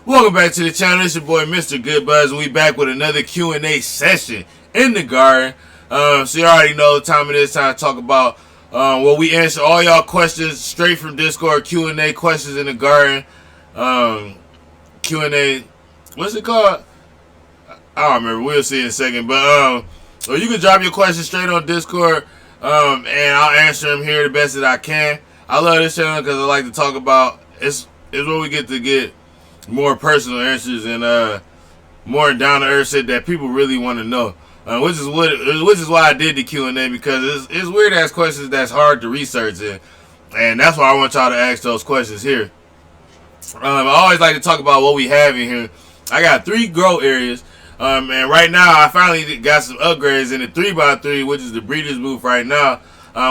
Welcome back to the channel. It's your boy Mr. GoodBuds, and we back with another Q&A session in the garden. So you already know the time it is. Time to talk about we answer all y'all questions straight from Discord. Q&A questions in the garden. Q&A. What's it called? I don't remember. We'll see in a second. But or you can drop your questions straight on Discord, and I'll answer them here the best that I can. I love this channel because I like to talk about it's where we get to get more personal answers and more down to earth shit that people really want to know, which is why I did the Q&A, because it's weird ass questions that's hard to research, and that's why I want y'all to ask those questions here. I always like to talk about what we have in here. I got 3 grow areas, and right now I finally got some upgrades in the 3x3, which is the breeder's booth. Right now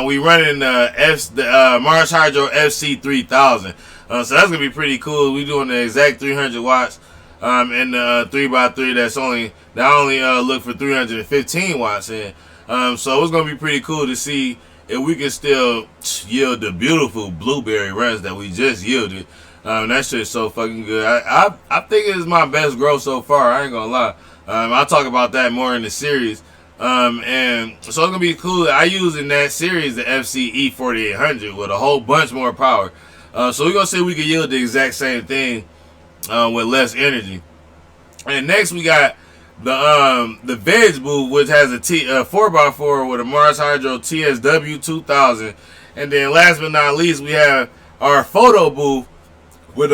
we running the Mars Hydro FC 3000. So that's going to be pretty cool. We doing the exact 300 watts in the 3x3 that only look for 315 watts in. So it's going to be pretty cool to see if we can still yield the beautiful blueberry runs that we just yielded. That shit's so fucking good. I think it's my best growth so far. I ain't going to lie. I'll talk about that more in the series. And so it's going to be cool. I use in that series the FC E4800 with a whole bunch more power. So we're going to see if we can yield the exact same thing with less energy. And next we got the Veg Booth, which has a 4x4 with a Mars Hydro TSW 2000. And then last but not least, we have our photo booth with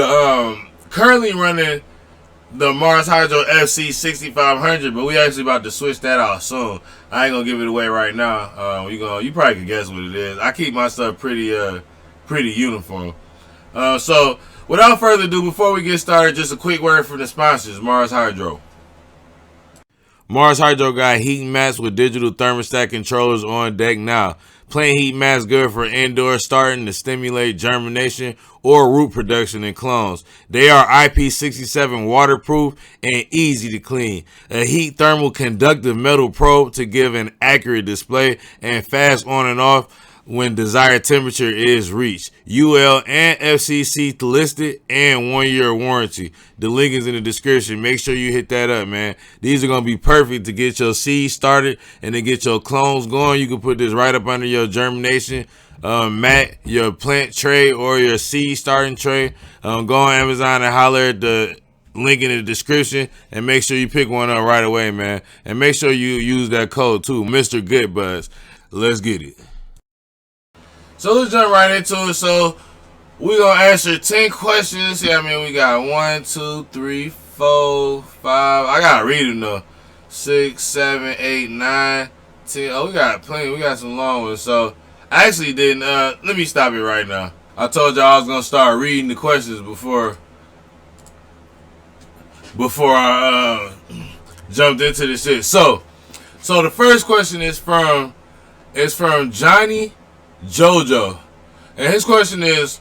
currently running the Mars Hydro FC 6500, but we actually about to switch that out soon. I ain't going to give it away right now. You probably can guess what it is. I keep my stuff pretty uniform. So, without further ado, before we get started, just a quick word from the sponsors, Mars Hydro. Mars Hydro got heat mats with digital thermostat controllers on deck now. Plain heat mats good for indoor starting to stimulate germination or root production in clones. They are IP67 waterproof and easy to clean. A heat thermal conductive metal probe to give an accurate display and fast on and off when desired temperature is reached. UL and FCC listed and 1-year warranty. The link is in the description. Make sure you hit that up, man. These are going to be perfect to get your seed started and to get your clones going. You can put this right up under your germination mat, your plant tray, or your seed starting tray. Go on Amazon and holler at the link in the description and make sure you pick one up right away, man. And make sure you use that code too, Mr. GoodBuds. Let's get it. So let's jump right into it. So we're going to answer 10 questions. Yeah, I mean, we got 1, 2, 3, 4, 5. I got to read them though. 6, 7, 8, 9, 10. Oh, we got plenty. We got some long ones. So I actually didn't. Let me stop it right now. I told y'all I was going to start reading the questions before I jumped into this shit. So the first question is from Johnny Jojo, and his question is,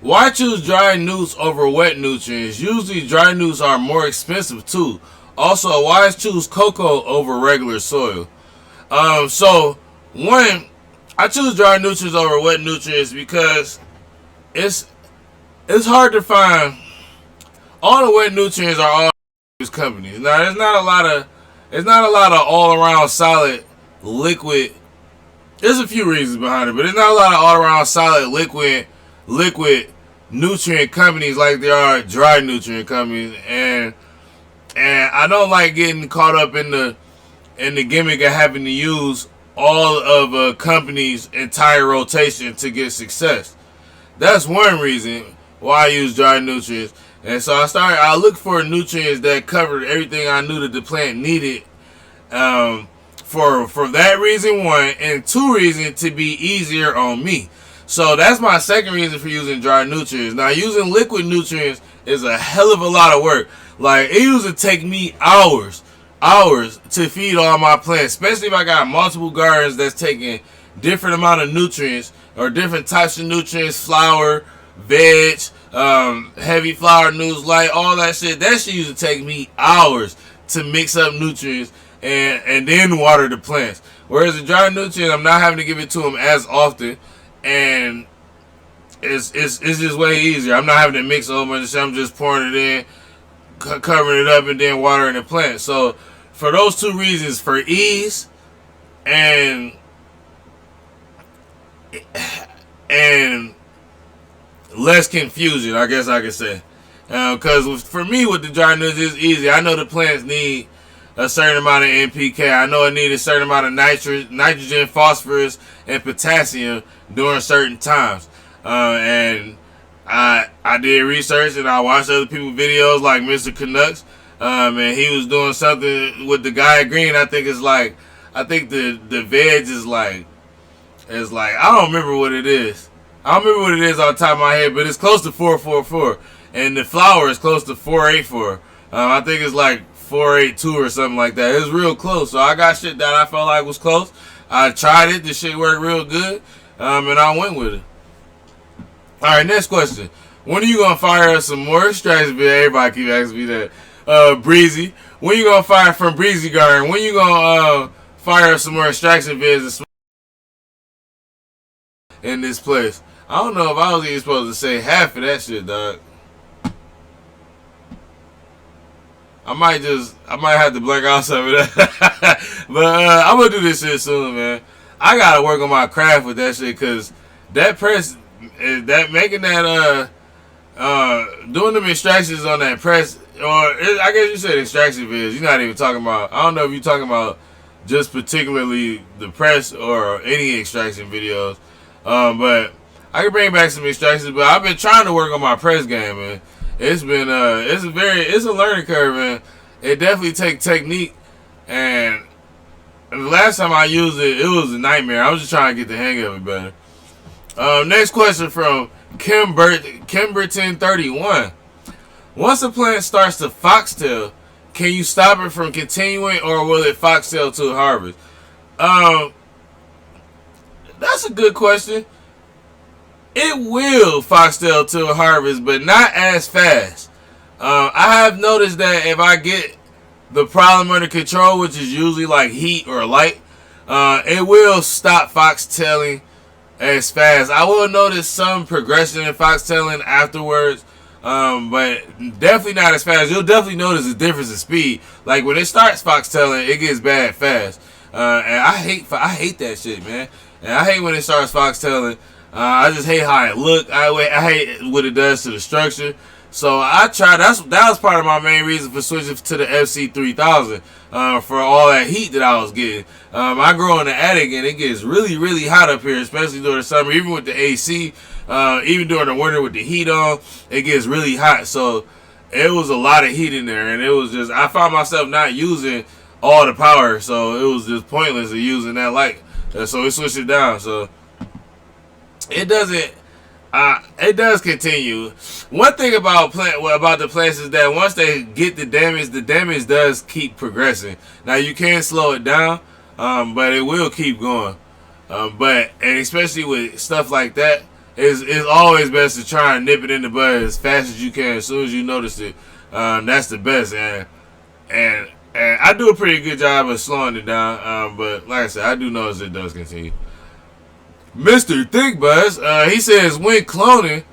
why choose dry newts over wet nutrients? Usually dry newts are more expensive too. Also, why choose cocoa over regular soil? So one, I choose dry nutrients over wet nutrients because it's hard to find. All the wet nutrients are all these companies. Now there's not a lot of all around solid liquid. There's a few reasons behind it, but there's not a lot of all-around solid liquid nutrient companies like there are dry nutrient companies, and I don't like getting caught up in the gimmick of having to use all of a company's entire rotation to get success. That's one reason why I use dry nutrients, and so I looked for nutrients that covered everything I knew that the plant needed. For that reason, 1, and 2 reason to be easier on me. So that's my second reason for using dry nutrients. Now, using liquid nutrients is a hell of a lot of work. Like, it used to take me hours to feed all my plants, especially if I got multiple gardens that's taking different amount of nutrients or different types of nutrients, flour, veg, heavy flour, news, light, all that shit. That shit used to take me hours to mix up nutrients and then water the plants. Whereas the dry nutrient, I'm not having to give it to them as often, and it's just way easier. I'm not having to mix a whole bunch of shit. I'm just pouring it in, covering it up and then watering the plant. So for those two reasons, for ease and less confusion, I guess I could say. Because for me with the dry nuts, it's easy. I know the plants need a certain amount of NPK. I know it needs a certain amount of nitrogen, phosphorus, and potassium during certain times. And I did research and I watched other people's videos like Mr. Canucks. And he was doing something with the guy green. I think the veg is like I don't remember what it is. I don't remember what it is off the top of my head, but it's close to 444, and the flour is close to 484. I think it's like 482 or something like that. It's real close. So I got shit that I felt like was close. I tried it. The shit worked real good, and I went with it. All right, next question. When are you gonna fire up some more extraction? Everybody keep asking me that. Breezy, when you gonna fire from Breezy Garden? When you gonna fire up some more extraction vids in this place? I don't know if I was even supposed to say half of that shit, dog. I might have to blank out some of that. But I'm gonna do this shit soon, man. I gotta work on my craft with that shit, cause that press, that making that doing them extractions on that press, or I guess you said extraction vids. You're not even talking about. I don't know if you're talking about just particularly the press or any extraction videos. But I can bring back some extractions. But I've been trying to work on my press game, man. It's been it's a learning curve, man. It definitely takes technique, and the last time I used it, it was a nightmare. I was just trying to get the hang of it better. Next question from Kimberton31. Once a plant starts to foxtail, can you stop it from continuing, or will it foxtail to harvest? That's a good question. It will foxtail to a harvest, but not as fast. I have noticed that if I get the problem under control, which is usually like heat or light, it will stop foxtailing as fast. I will notice some progression in foxtailing afterwards, but definitely not as fast. You'll definitely notice a difference in speed. Like when it starts foxtailing, it gets bad fast, and I hate that shit, man. And I hate when it starts foxtailing. I just hate how it look. I hate what it does to the structure. So I tried. That was part of my main reason for switching to the FC3000 for all that heat that I was getting. I grow in the attic and it gets really, really hot up here, especially during the summer. Even with the AC, even during the winter with the heat on, it gets really hot. So it was a lot of heat in there, and it was just I found myself not using all the power, so it was just pointless of using that light. So we switched it down. So it doesn't. It does continue. One thing about the plants is that once they get the damage does keep progressing. Now you can slow it down, but it will keep going. And especially with stuff like that, it's always best to try and nip it in the bud as fast as you can. As soon as you notice it, that's the best. And I do a pretty good job of slowing it down. But like I said, I do notice it does continue. Mr. ThinkBuzz, he says, when cloning,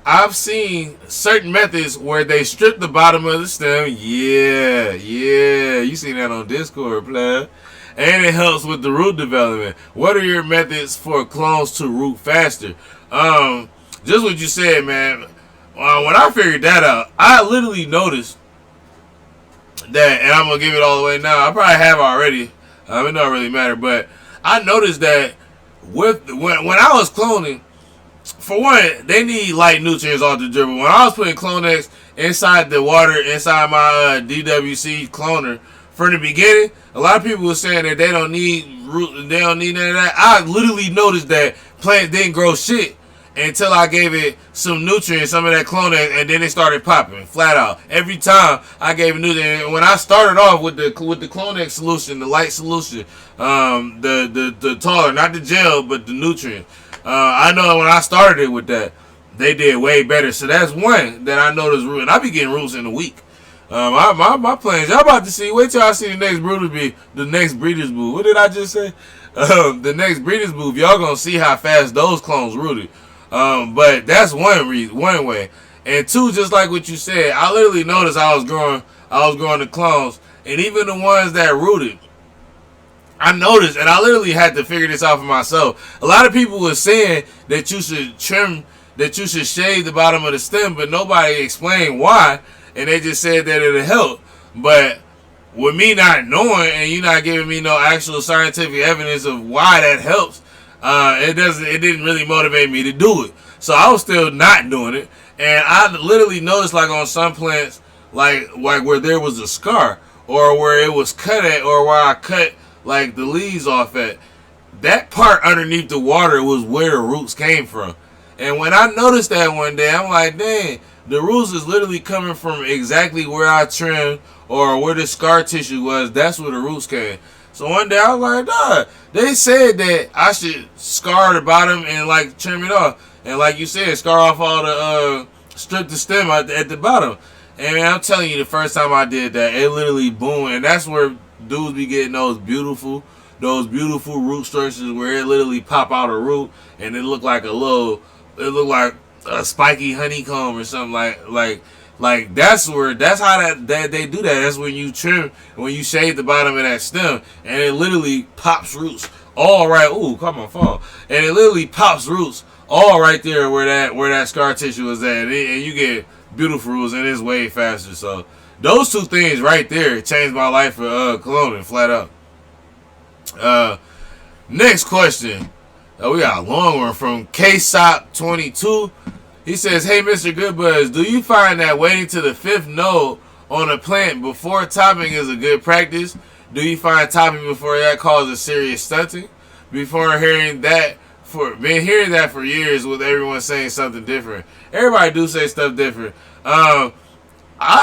I've seen certain methods where they strip the bottom of the stem. Yeah, you seen that on Discord, player. And it helps with the root development. What are your methods for clones to root faster? Just what you said, man. When I figured that out, I literally noticed that, and I'm going to give it all the way now. I probably have already. It don't really matter, but I noticed that when I was cloning, for one, they need light nutrients off the dribble. When I was putting Clonex inside the water, inside my DWC cloner, from the beginning, a lot of people were saying that they don't need none of that. I literally noticed that plants didn't grow shit until I gave it some nutrients, some of that Clonex, and then it started popping flat out. Every time I gave it nutrients, when I started off with the Clonex solution, the light solution, the taller, not the gel, but the nutrient. I know when I started it with that, they did way better. So that's one that I noticed root, and I be getting roots in a week. My plans, y'all about to see. Wait till I see the next breeders booth. What did I just say? The next breeders booth, y'all gonna see how fast those clones rooted. But that's one way. And two, just like what you said, I literally noticed I was growing the clones, and even the ones that rooted, I noticed, and I literally had to figure this out for myself. A lot of people were saying that you should shave the bottom of the stem, but nobody explained why, and they just said that it'll help. But with me not knowing, and you not giving me no actual scientific evidence of why that helps, it didn't really motivate me to do it. So I was still not doing it, and I literally noticed, like, on some plants, like where there was a scar, or where it was cut at, or where I cut like the leaves off at, that part underneath the water was where the roots came from. And when I noticed that one day, I'm like, dang, the roots is literally coming from exactly where I trimmed, or where the scar tissue was. That's where the roots came. So one day I was like, dog, they said that I should scar the bottom and like trim it off, and like you said, scar off all the strip the stem at the bottom. And man, I'm telling you, the first time I did that, it literally boomed, and that's where dudes be getting those beautiful root structures where it literally pop out a root and it look like a spiky honeycomb or something like that's how that they do that. That's when you trim, when you shave the bottom of that stem, and it literally pops roots all right. Ooh, come on, phone. And it literally pops roots all right there where that scar tissue is at, and you get beautiful roots, and it's way faster. So those two things right there changed my life for cloning, flat out. Next question. We got a long one from KSOP22. He says, hey, Mr. GoodBuds, do you find that waiting to the 5th node on a plant before topping is a good practice? Do you find topping before that causes serious stunting? Been hearing that for years with everyone saying something different. Everybody do say stuff different. I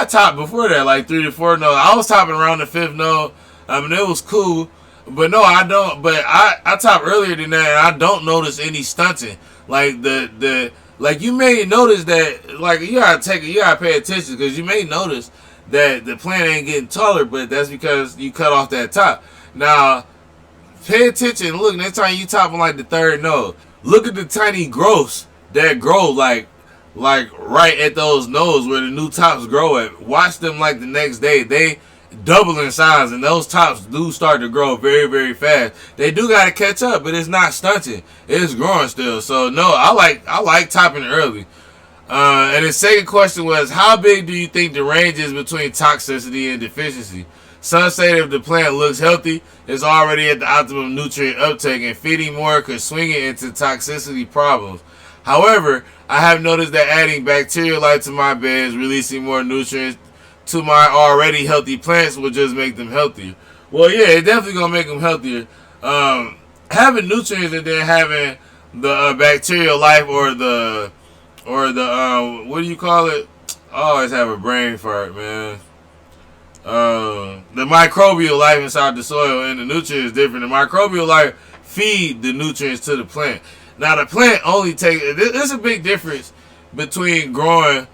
topped before that, like 3 to 4 nodes. I was topping around the 5th node. It was cool. But no, I don't. But I top earlier than that, and I don't notice any stunting. Like like you may notice that, like you gotta pay attention, because you may notice that the plant ain't getting taller, but that's because you cut off that top. Now, pay attention. Look, next time you top on like the 3rd node, look at the tiny growths that grow like right at those nodes where the new tops grow at. Watch them like the next day. They double in size, and those tops do start to grow very, very fast. They do got to catch up, but it's not stunting. It's growing still. So no, I like topping early. And the second question was, how big do you think the range is between toxicity and deficiency? Some say that if the plant looks healthy, it's already at the optimum nutrient uptake, and feeding more could swing it into toxicity problems. However, I have noticed that adding bacterial life to my beds, releasing more nutrients to my already healthy plants, will just make them healthier. Well, yeah, it definitely gonna make them healthier. Having nutrients and then having the bacterial life, or the what do you call it? I always have a brain fart, man. The microbial life inside the soil, and the nutrients is different. The microbial life feed the nutrients to the plant. Now the plant only takes. There's a big difference between growing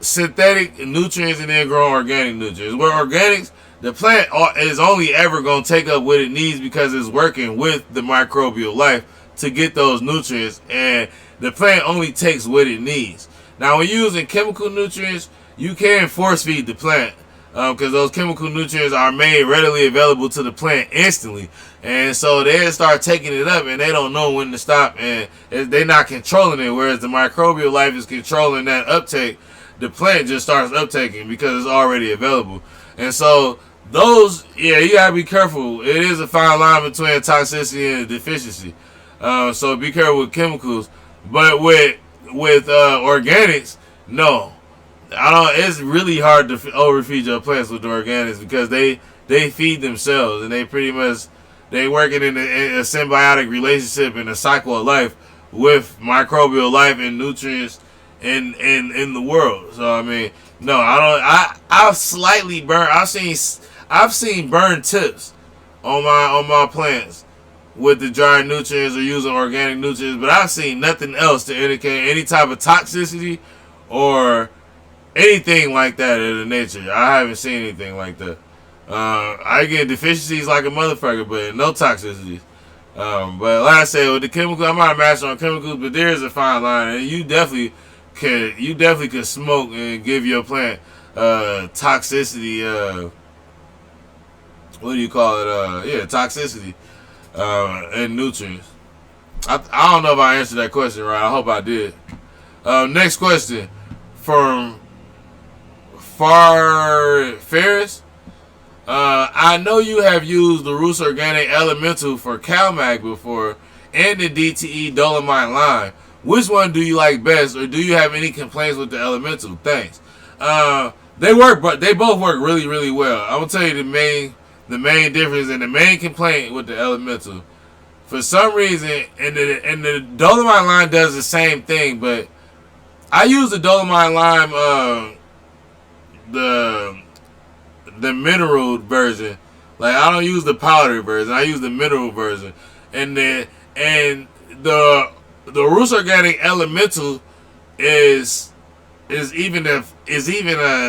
synthetic nutrients and then growing organic nutrients. Where organics, the plant is only ever going to take up what it needs because it's working with the microbial life to get those nutrients, and the plant only takes what it needs. Now when you're using chemical nutrients, you can force feed the plant, because those chemical nutrients are made readily available to the plant instantly, and so they start taking it up, and they don't know when to stop, and they're not controlling it. Whereas the microbial life is controlling that uptake, the plant just starts uptaking because it's already available. And so those, yeah, you gotta be careful. It is a fine line between toxicity and deficiency. So be careful with chemicals. But with organics, no. It's really hard to overfeed your plants with the organics, because they feed themselves, and they pretty much working in a symbiotic relationship and a cycle of life with microbial life and nutrients in the world. So I mean, no, I've slightly burned. I've seen burned tips on my plants with the dry nutrients or using organic nutrients, but I've seen nothing else to indicate any type of toxicity or anything like that in the nature. I haven't seen anything like that. I get deficiencies like a motherfucker, but no toxicities. But like I said, with the chemical, I'm not a master on chemicals, but there is a fine line, and you definitely you definitely could smoke and give your plant toxicity. What do you call it? Toxicity and nutrients. I don't know if I answered that question right. I hope I did. Next question from Ferris. I know you have used the Roots Organic Elemental for CalMag before and the DTE Dolomite Lime. Which one do you like best, or do you have any complaints with the Elemental? Thanks. They work, but they both work really, really well. I'm gonna tell you the main difference and the main complaint with the Elemental. For some reason, and the Dolomite Lime does the same thing, but I use the Dolomite Lime, the mineral version. Like, I don't use the powder version. I use the mineral version, and the Roots Organic Elemental is even a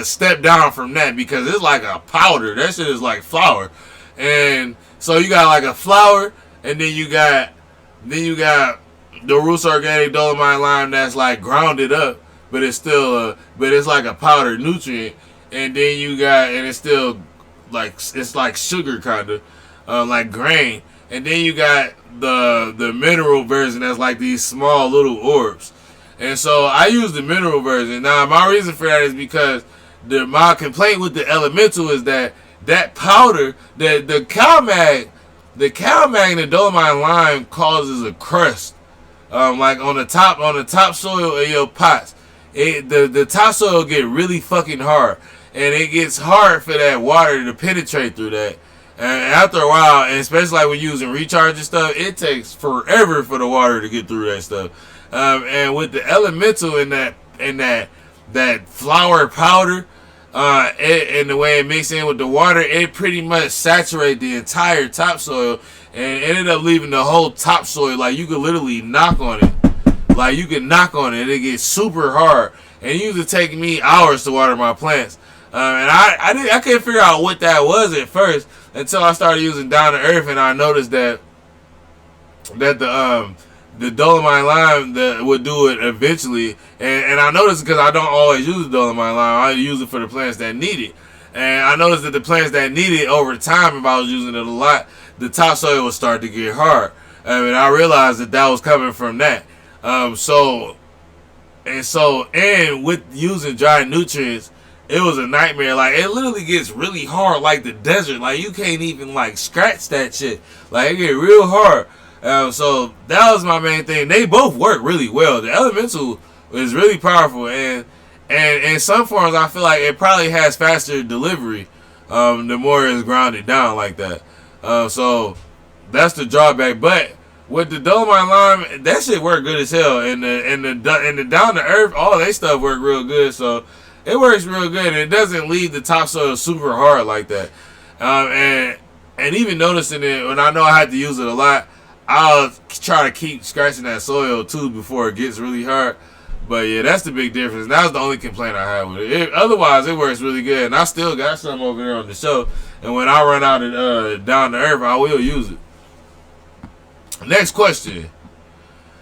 step down from that, because it's like a powder. That shit is like flour, and so you got like a flour, and then you got the Roots Organic Dolomite Lime that's like grounded up, but it's still but it's like a powdered nutrient, and then it's still like, it's like sugar kind of like grain, and then you got the mineral version that's like these small little orbs. And so I use the mineral version. Now, my reason for that is because my complaint with the Elemental is that powder, the CalMag and the Dolomite Lime causes a crust, like on the top soil of your pots. The topsoil get really fucking hard, and it gets hard for that water to penetrate through that. And after a while, and especially like when using recharge and stuff, it takes forever for the water to get through that stuff. And with the Elemental and that flour powder, and the way it mixes in with the water, it pretty much saturates the entire topsoil and ended up leaving the whole topsoil, like, you could literally knock on it. Like, you can knock on it, it gets super hard. And it used to take me hours to water my plants. And I couldn't figure out what that was at first until I started using Down to Earth, and I noticed that the Dolomite Lime that would do it eventually. And I noticed, because I don't always use the Dolomite Lime, I use it for the plants that need it. And I noticed that the plants that need it, over time, if I was using it a lot, the topsoil would start to get hard. And I realized that was coming from that. And with using dry nutrients, it was a nightmare. Like, it literally gets really hard, like the desert. Like, you can't even like scratch that shit. Like, it get real hard. So that was my main thing. They both work really well. The Elemental is really powerful, and in some forms, I feel like it probably has faster delivery. The more it's grounded down like that. So that's the drawback. But with the Dolomite Lime, that shit work good as hell. And the Down to Earth, all they stuff work real good. So it works real good, and it doesn't leave the topsoil super hard like that. And even noticing it, when I know I had to use it a lot, I'll try to keep scratching that soil too before it gets really hard. But yeah, that's the big difference. That was the only complaint I had with it. Otherwise, it works really good. And I still got some over there on the show. And when I run out of Down to Earth, I will use it. Next question.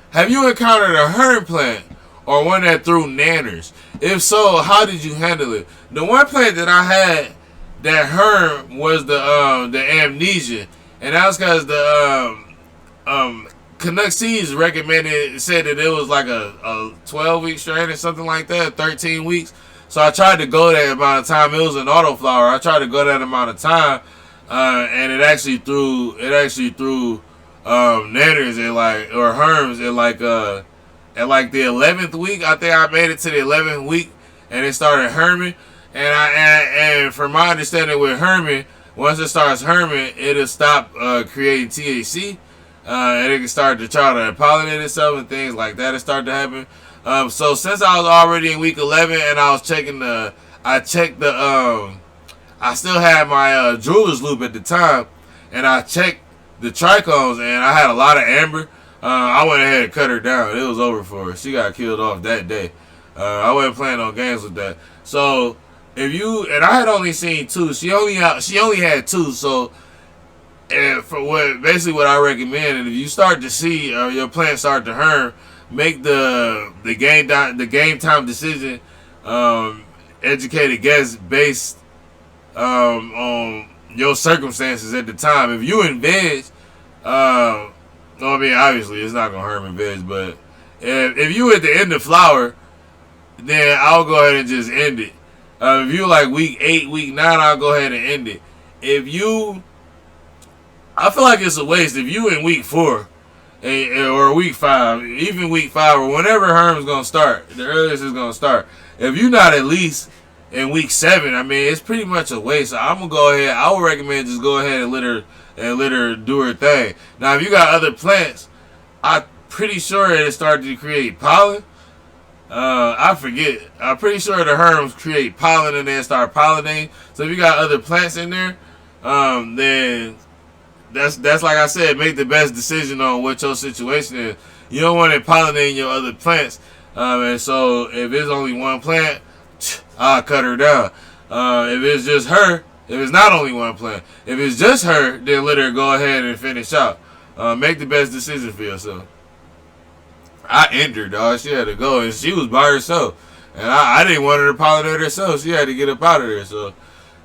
Have you encountered a herm plant or one that threw nanners? If so, how did you handle it? The one plant that I had that herm was the Amnesia. And that was because the Canuck Seeds said that it was like a 12-week strain or something like that, 13 weeks. So I tried to go that amount of time. It was an autoflower. I tried to go that amount of time, and it actually threw nanners or herms at like the 11th week. I think I made it to the 11th week, and it started herming. And from my understanding with herming, once it starts herming, it'll stop creating THC. And it can start to try to pollinate itself and things like that. It started to happen. So since I was already in week 11 and I was checking I still had my jeweler's loop at the time, and I checked the trichomes, and I had a lot of amber. I went ahead and cut her down. It was over for her. She got killed off that day. I wasn't playing no games with that. So I had only seen 2. She only had 2. So. And for what I recommend, and if you start to see your plant start to herm, make the game time decision, educated guess based on your circumstances at the time. If you in veg, I mean, obviously it's not gonna hurt in veg, but if you at the end of flower, then I'll go ahead and just end it. If you like week 8, week 9, I'll go ahead and end it. I feel like it's a waste if you in week 4 or week 5, even week 5 or whenever Herm's gonna start, the earliest it's gonna start. If you're not at least in week 7, I mean, it's pretty much a waste. So I'm gonna go ahead. I would recommend just go ahead and let her do her thing. Now, if you got other plants, I'm pretty sure it started to create pollen. I forget. I'm pretty sure the herms create pollen and then start pollinating. So if you got other plants in there, then that's like I said, make the best decision on what your situation is. You don't want it pollinating your other plants. And so if it's only one plant, I'll cut her down. If it's just her, if it's not only one plant, if it's just her, then let her go ahead and finish out. Make the best decision for yourself. I ended her, dog. She had to go, and she was by herself. And I didn't want her to pollinate herself. She had to get up out of there. So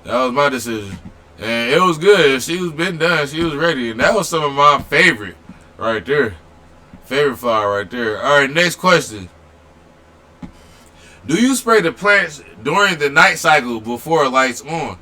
that was my decision. And it was good. She was been done. She was ready. And that was some of my favorite right there. Favorite flower right there. All right, next question. Do you spray the plants during the night cycle before lights on?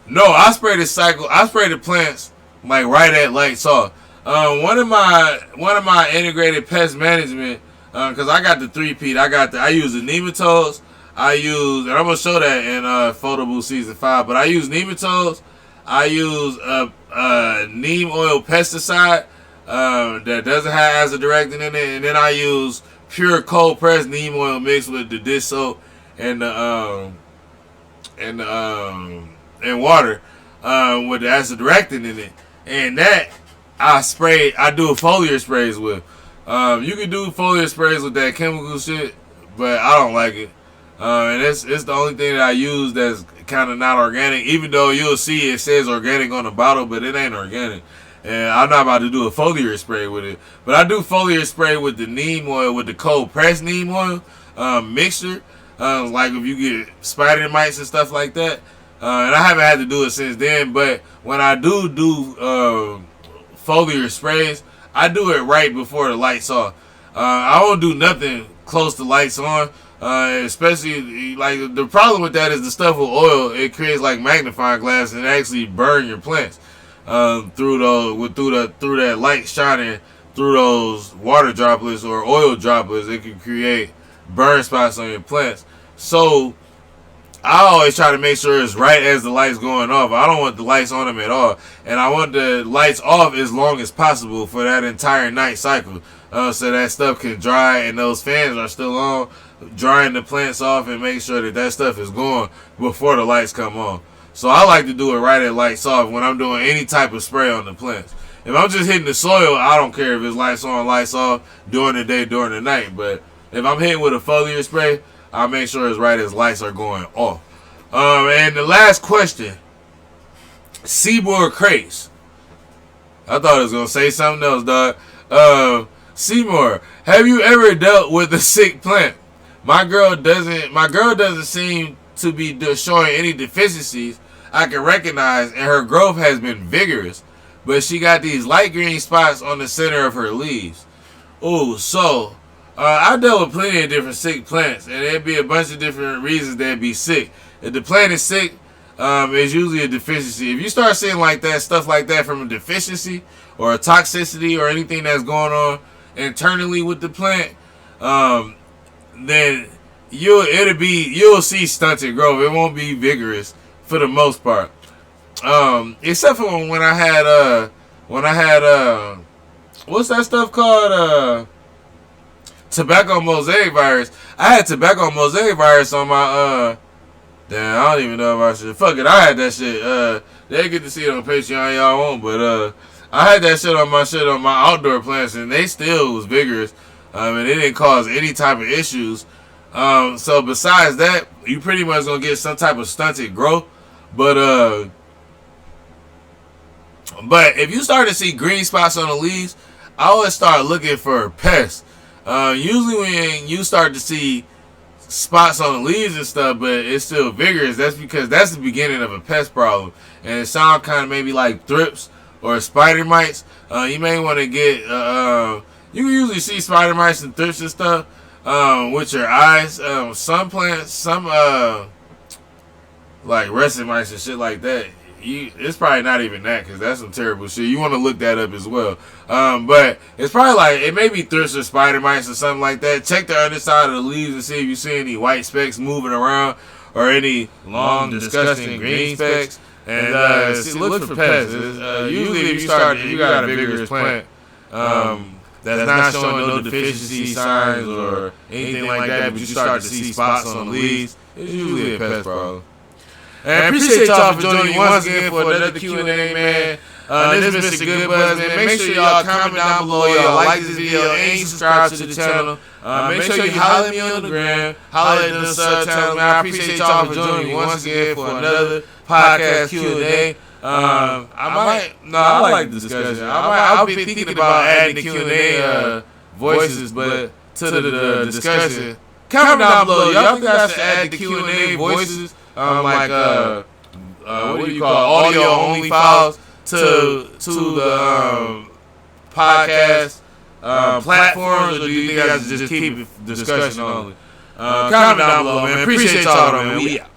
No, I spray the plants like right at lights off. One of my integrated pest management, because I got the 3-peat. I use the nematodes. And I'm gonna show that in Photo Booth season 5. But I use nematodes. I use neem oil pesticide that doesn't have azadirachtin in it, and then I use pure cold pressed neem oil mixed with the dish soap and water with the azadirachtin in it, and that I do foliar sprays with. You can do foliar sprays with that chemical shit, but I don't like it. And it's the only thing that I use that's kind of not organic, even though you'll see it says organic on the bottle, but it ain't organic. And I'm not about to do a foliar spray with it. But I do foliar spray with the neem oil, with the cold pressed neem oil mixture. Like if you get spider mites and stuff like that. And I haven't had to do it since then. But when I do foliar sprays, I do it right before the lights off. I won't do nothing close to lights on. Especially, like, the problem with that is the stuff with oil, it creates like magnifying glass and actually burn your plants through that light shining through those water droplets or oil droplets. It can create burn spots on your plants. So I always try to make sure it's right as the lights going off. I don't want the lights on them at all, and I want the lights off as long as possible for that entire night cycle, so that stuff can dry and those fans are still on, drying the plants off and make sure that stuff is going before the lights come on. So I like to do it right at lights off when I'm doing any type of spray on the plants. If I'm just hitting the soil, I don't care if it's lights on, lights off, during the day, during the night. But if I'm hitting with a foliar spray, I'll make sure it's right as lights are going off. And the last question, Seymour crates. I thought it was going to say something else, dog. Seymour, have you ever dealt with a sick plant? My girl doesn't seem to be showing any deficiencies I can recognize, and her growth has been vigorous, but she got these light green spots on the center of her leaves. Ooh, so I dealt with plenty of different sick plants, and there'd be a bunch of different reasons they'd be sick. If the plant is sick, it's usually a deficiency. If you start seeing like that, stuff like that from a deficiency or a toxicity or anything that's going on internally with the plant, then you'll see stunted growth. It won't be vigorous for the most part. Except for when I had what's that stuff called? Tobacco mosaic virus. I had tobacco mosaic virus on my damn, I don't even know if I should. Fuck it, I had that shit. They get to see it on Patreon, y'all won't, but I had that shit on my outdoor plants, and they still was vigorous. And it didn't cause any type of issues. So besides that, you pretty much gonna get some type of stunted growth. But if you start to see green spots on the leaves, I always start looking for pests. Usually when you start to see spots on the leaves and stuff, but it's still vigorous, that's because that's the beginning of a pest problem. And it sounds kind of maybe like thrips or spider mites. You may want to get, you can usually see spider mites and thrips and stuff with your eyes. Some plants, some like russet mice and shit like that, it's probably not even that, because that's some terrible shit. You want to look that up as well. But it's probably like, it may be thrips or spider mites or something like that. Check the underside of the leaves and see if you see any white specks moving around or any long, disgusting green specks. And look for pests. Usually if you got a vigorous plant that's not showing no deficiency signs or anything like that, but you start to see spots on the leaves, it's usually a pest problem. And I appreciate y'all for joining me once again for another Q&A, man. This is Mr. GoodBuds, man. Make sure y'all comment down below, y'all like this video, and subscribe to the channel. Make sure you holler at me on the gram, holler at the sub channel, man. I appreciate y'all for joining me once again for another podcast Q&A. I like the discussion. I'll be thinking about adding the Q&A voices, but to the discussion, comment down below. Y'all think I should add the Q&A voices? What do you call audio only files to the podcast platforms, or do you think I should just keep it discussion only? Comment down below, man. Appreciate y'all, man. We out.